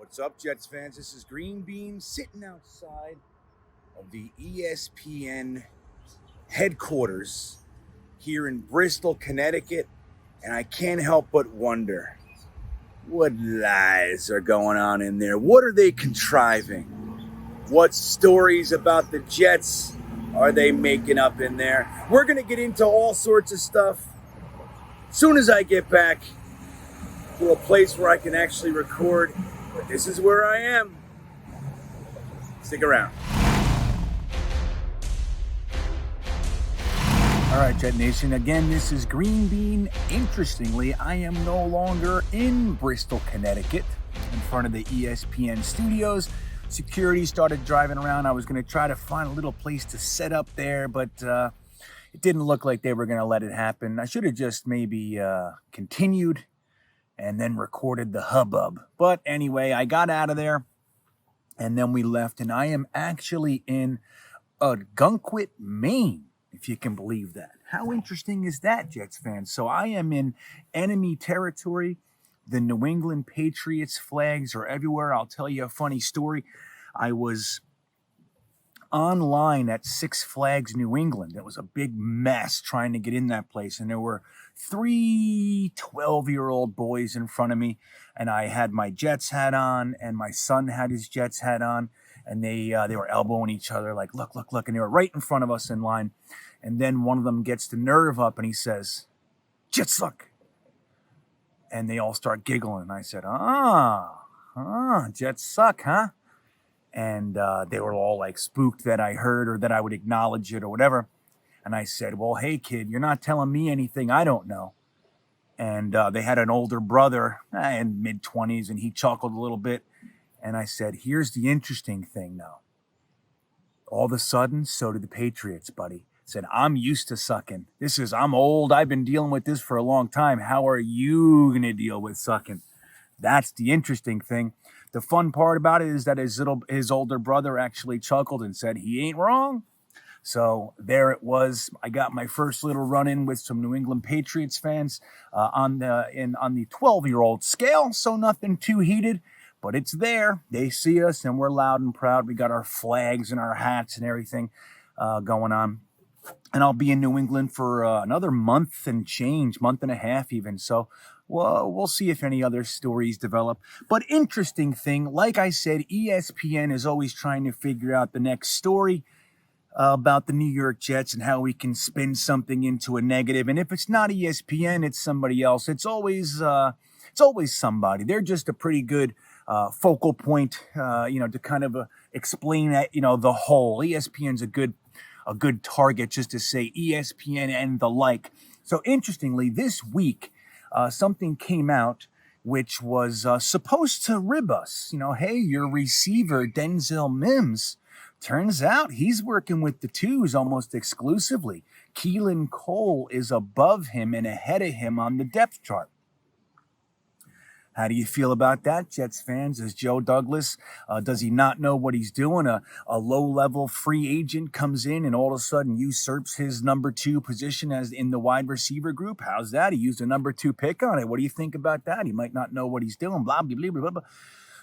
What's up, Jets fans? This is GreenBean sitting outside of the ESPN headquarters here in Bristol, Connecticut, and I can't help but wonder what lies are going on in there. What are they contriving? What stories about the Jets are they making up in there? We're going to get into all sorts of stuff as soon as I get back to a place where I can actually record. But this is where I am. Stick around. All right, Jet Nation. Again, this is GreenBean. Interestingly, I am no longer in Bristol, Connecticut, in front of the ESPN studios. Security started driving around. I was going to try to find a little place to set up there, but it didn't look like they were going to let it happen. I should have just maybe continued and then recorded the hubbub. But anyway, I got out of there, and then we left, and I am actually in Gunkwit, Maine, if you can believe that. How interesting is that, Jets fans? So I am in enemy territory. The New England Patriots flags are everywhere. I'll tell you a funny story. I was online at Six Flags New England. It was a big mess trying to get in that place, and there were 3 12-year-old boys in front of me, and I had my Jets hat on, and my son had his Jets hat on, and they were elbowing each other like, look, and they were right in front of us in line. And then one of them gets the nerve up, and he says, "Jets suck." And they all start giggling, and I said, Jets suck, huh? And they were all like spooked that I heard or that I would acknowledge it or whatever. And I said, well, hey, kid, you're not telling me anything I don't know. And they had an older brother in mid-20s, and he chuckled a little bit. And I said, here's the interesting thing, though. All of a sudden, so did the Patriots, buddy. I said, I'm used to sucking. I'm old. I've been dealing with this for a long time. How are you going to deal with sucking? That's the interesting thing. The fun part about it is that his older brother actually chuckled and said, he ain't wrong. So there it was. I got my first little run-in with some New England Patriots fans on the 12-year-old scale, so nothing too heated, but it's there. They see us, and we're loud and proud. We got our flags and our hats and everything going on. And I'll be in New England for another month and a half even. So we'll see if any other stories develop. But interesting thing, like I said, ESPN is always trying to figure out the next story about the New York Jets and how we can spin something into a negative. And if it's not ESPN, it's somebody else. It's always somebody. They're just a pretty good focal point, to kind of explain that, the whole. ESPN's a good target just to say ESPN and the like. So interestingly, this week, something came out which was supposed to rib us. Hey, your receiver, Denzel Mims, turns out he's working with the twos almost exclusively. Keelan Cole is above him and ahead of him on the depth chart. How do you feel about that, Jets fans? Is Joe Douglas, does he not know what he's doing? A low-level free agent comes in and all of a sudden usurps his number 2 position as in the wide receiver group. How's that? He used a number 2 pick on it. What do you think about that? He might not know what he's doing, blah, blah, blah, blah, blah.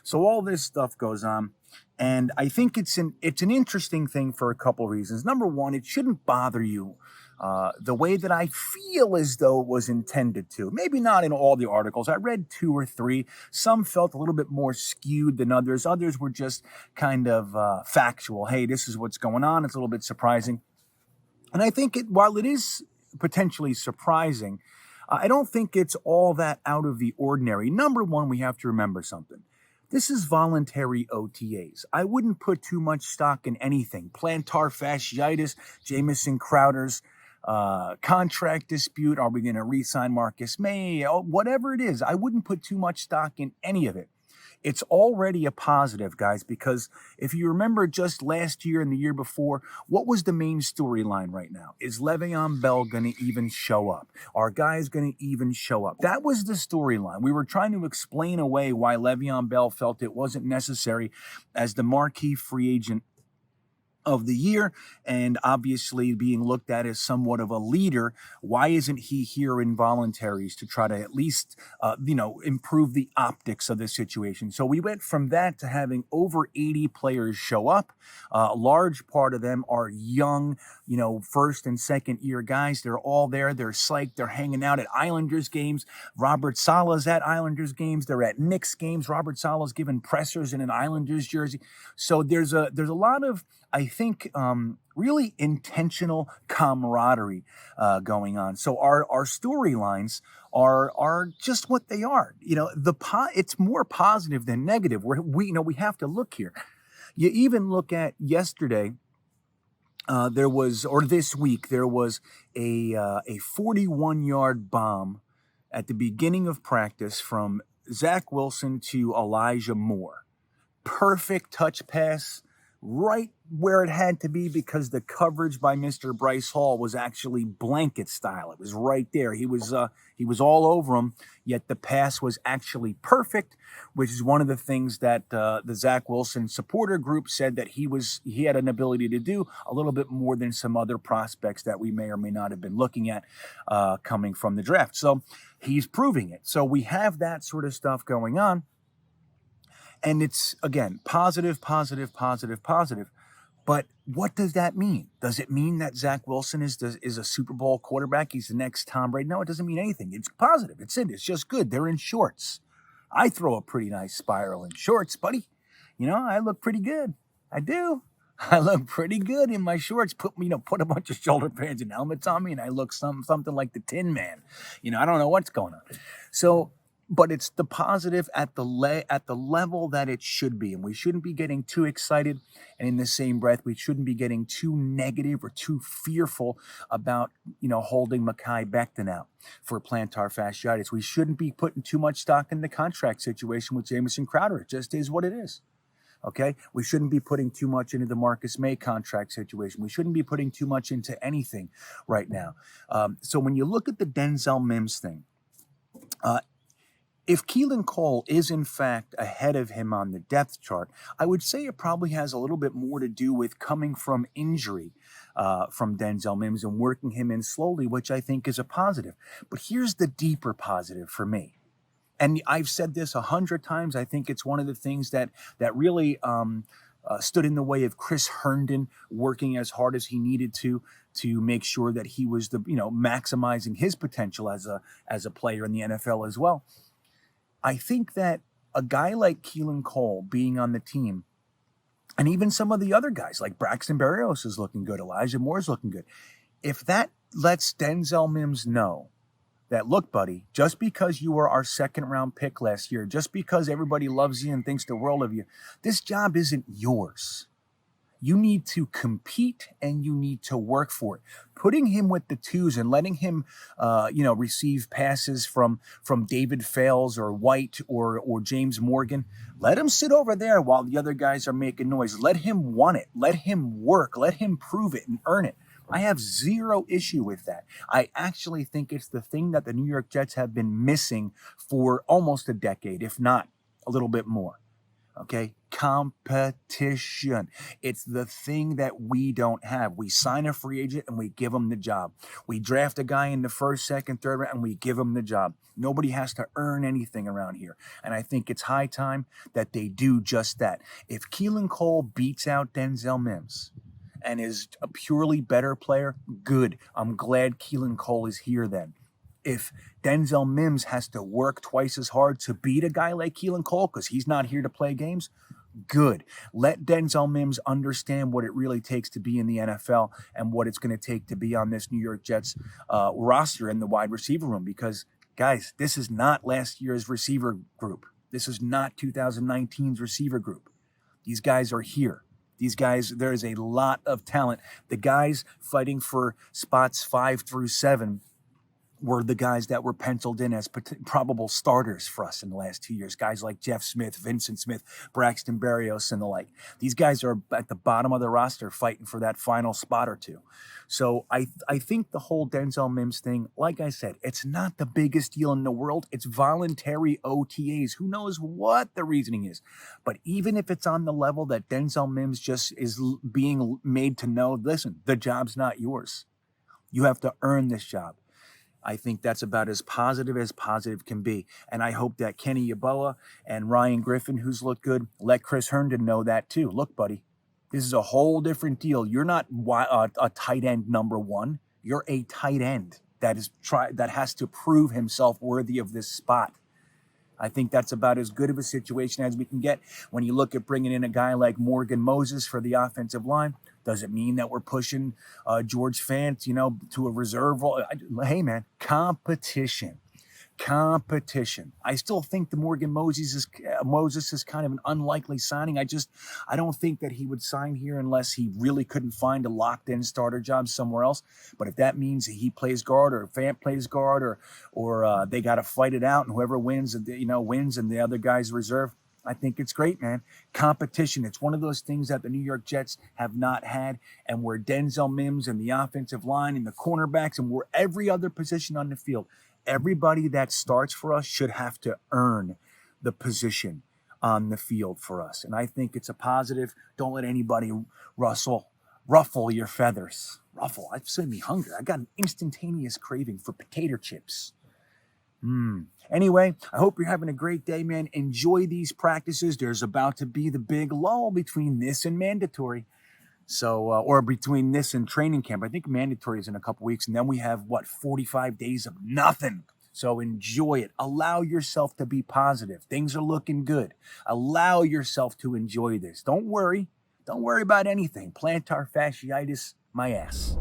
So all this stuff goes on, and I think it's an interesting thing for a couple reasons. Number one, it shouldn't bother you the way that I feel as though it was intended to. Maybe not in all the articles. I read 2 or 3. Some felt a little bit more skewed than others. Others were just kind of factual. Hey, this is what's going on. It's a little bit surprising. And I think while it is potentially surprising, I don't think it's all that out of the ordinary. Number one, we have to remember something. This is voluntary OTAs. I wouldn't put too much stock in anything. Plantar fasciitis, Jamison Crowder's contract dispute. Are we going to re-sign Marcus May? Whatever it is, I wouldn't put too much stock in any of it. It's already a positive, guys, because if you remember just last year and the year before, what was the main storyline right now? Is Le'Veon Bell going to even show up? Are guys going to even show up? That was the storyline. We were trying to explain away why Le'Veon Bell felt it wasn't necessary as the marquee free agent of the year, and obviously being looked at as somewhat of a leader. Why isn't he here in voluntaries to try to at least, improve the optics of the situation? So we went from that to having over 80 players show up. A large part of them are young, first and second year guys. They're all there. They're psyched. They're hanging out at Islanders games. Robert Saleh's at Islanders games. They're at Knicks games. Robert Saleh's giving pressers in an Islanders jersey. So there's a lot of, I think, really intentional camaraderie going on. So our storylines are just what they are. It's more positive than negative. We have to look here. You even look at yesterday. This week there was a 41-yard bomb at the beginning of practice from Zach Wilson to Elijah Moore. Perfect touch pass, right where it had to be, because the coverage by Mr. Bryce Hall was actually blanket style. It was right there. He was all over him, yet the pass was actually perfect, which is one of the things that the Zach Wilson supporter group said that he had an ability to do a little bit more than some other prospects that we may or may not have been looking at coming from the draft. So he's proving it. So we have that sort of stuff going on. And it's, again, positive, positive, positive, positive. But what does that mean? Does it mean that Zach Wilson is a Super Bowl quarterback? He's the next Tom Brady? No, it doesn't mean anything. It's positive. It's just good. They're in shorts. I throw a pretty nice spiral in shorts, buddy. I look pretty good. I do. I look pretty good in my shorts. Put a bunch of shoulder pads and helmets on me, and I look something like the Tin Man. I don't know what's going on. So, but it's the positive at the level that it should be. And we shouldn't be getting too excited. And in the same breath, we shouldn't be getting too negative or too fearful about, holding Mekhi Becton out for plantar fasciitis. We shouldn't be putting too much stock in the contract situation with Jamison Crowder. It just is what it is. Okay? We shouldn't be putting too much into the Marcus May contract situation. We shouldn't be putting too much into anything right now. So when you look at the Denzel Mims thing, if Keelan Cole is, in fact, ahead of him on the depth chart, I would say it probably has a little bit more to do with coming from injury from Denzel Mims and working him in slowly, which I think is a positive. But here's the deeper positive for me. And I've said this 100 times. I think it's one of the things that really stood in the way of Chris Herndon working as hard as he needed to make sure that he was maximizing his potential as a player in the NFL as well. I think that a guy like Keelan Cole being on the team, and even some of the other guys like Braxton Berrios is looking good, Elijah Moore's looking good. If that lets Denzel Mims know that, look, buddy, just because you were our second round pick last year, just because everybody loves you and thinks the world of you, this job isn't yours. You need to compete and you need to work for it. Putting him with the twos and letting him, receive passes from David Fales or White or James Morgan. Let him sit over there while the other guys are making noise. Let him want it. Let him work. Let him prove it and earn it. I have zero issue with that. I actually think it's the thing that the New York Jets have been missing for almost a decade, if not a little bit more. Okay, competition. It's the thing that we don't have. We sign a free agent and we give him the job. We draft a guy in the first, second, third round and we give him the job. Nobody has to earn anything around here. And I think it's high time that they do just that. If Keelan Cole beats out Denzel Mims and is a purely better player, good. I'm glad Keelan Cole is here then. If Denzel Mims has to work twice as hard to beat a guy like Keelan Cole because he's not here to play games, good. Let Denzel Mims understand what it really takes to be in the NFL and what it's going to take to be on this New York Jets roster in the wide receiver room. Because, guys, this is not last year's receiver group. This is not 2019's receiver group. These guys are here. These guys, there is a lot of talent. The guys fighting for spots 5 through 7 were the guys that were penciled in as probable starters for us in the last 2 years. Guys like Jeff Smith, Vincent Smith, Braxton Berrios, and the like. These guys are at the bottom of the roster fighting for that final spot or two. So I think the whole Denzel Mims thing, like I said, it's not the biggest deal in the world. It's voluntary OTAs. Who knows what the reasoning is? But even if it's on the level that Denzel Mims just is being made to know, listen, the job's not yours. You have to earn this job. I think that's about as positive can be. And I hope that Kenny Yeboah and Ryan Griffin, who's looked good, let Chris Herndon know that too. Look, buddy, this is a whole different deal. You're not a tight end number one. You're a tight end that has to prove himself worthy of this spot. I think that's about as good of a situation as we can get. When you look at bringing in a guy like Morgan Moses for the offensive line, does it mean that we're pushing George Fant, to a reserve role? Hey, man, competition. I still think the Morgan Moses is kind of an unlikely signing. I don't think that he would sign here unless he really couldn't find a locked-in starter job somewhere else. But if that means he plays guard or Fant plays guard or they got to fight it out and whoever wins, wins and the other guys reserve, I think it's great, man. Competition. It's one of those things that the New York Jets have not had, and where Denzel Mims and the offensive line and the cornerbacks and where every other position on the field, everybody that starts for us should have to earn the position on the field for us. And I think it's a positive. Don't let anybody ruffle your feathers. Ruffle. I've seen me hungry. I got an instantaneous craving for potato chips. Anyway, I hope you're having a great day, man. Enjoy these practices. There's about to be the big lull between this and mandatory. So, or between this and training camp. I think mandatory is in a couple weeks. And then we have, 45 days of nothing. So enjoy it. Allow yourself to be positive. Things are looking good. Allow yourself to enjoy this. Don't worry. Don't worry about anything. Plantar fasciitis, my ass.